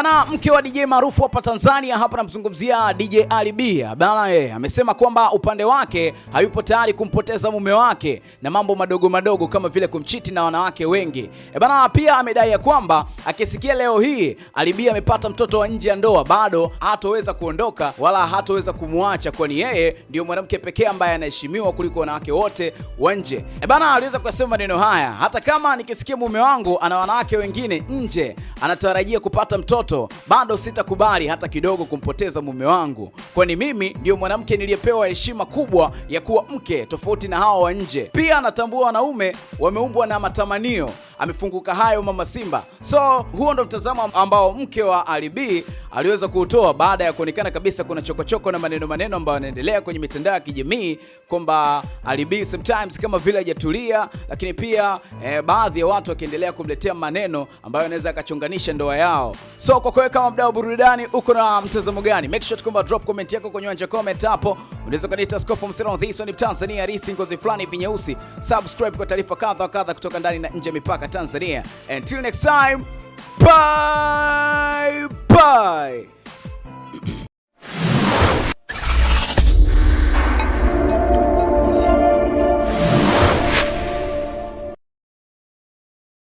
Bana, mke wa DJ maarufu hapa Tanzania, hapa namzungumzia DJ Ali B. Bana, amesema kwamba upande wake hayupo tayari kumpoteza mume wake na mambo madogo madogo kama vile kumchiti na wanawake wengi. Bana, pia amedai ya kwamba akisikia leo hii Ali B amepata mtoto wa nje ya ndoa, bado hatoweza kuondoka wala hatoweza kumwacha, kwani yeye ndio mwanamke pekee ambaye anaheshimiwa kuliko wanawake wote wa nje. Bana, aliweza kusema maneno haya: hata kama nikisikia mume wangu ana wanawake wengine nje anatarajia kupata mtoto, bado sitakubali hata kidogo kumpoteza mume wangu, kwani mimi ndio mwanamke niliyepewa heshima kubwa ya kuwa mke tofauti na hawa wa nje. Pia anatambua wanaume wameumbwa na matamanio. Amefunguka hayo Mama Simba. So huo ndo mtazamo ambao mke wa Ali B aliweza kuutoa baada ya kuonekana kabisa kuna chokochoko na maneno ambayo yanaendelea kwenye mitandao ya kijamii kwamba Ali B sometimes kama vile hajatulia, lakini pia baadhi ya watu wakiendelea kumletea maneno ambayo yanaweza akachonganisha ndoa yao. So kwa kweli, kama mdau burudani, uko na mtazamo gani? Make sure tukomba drop comment yako kwenye uwanja comment hapo. Unaweza kuniita Scoff Msero this one Tanzania risi ngozi fulani hivi nyeusi. Subscribe kwa taarifa kadha kutoka ndani na nje ya mipaka Tanzania. Until next time, bye bye.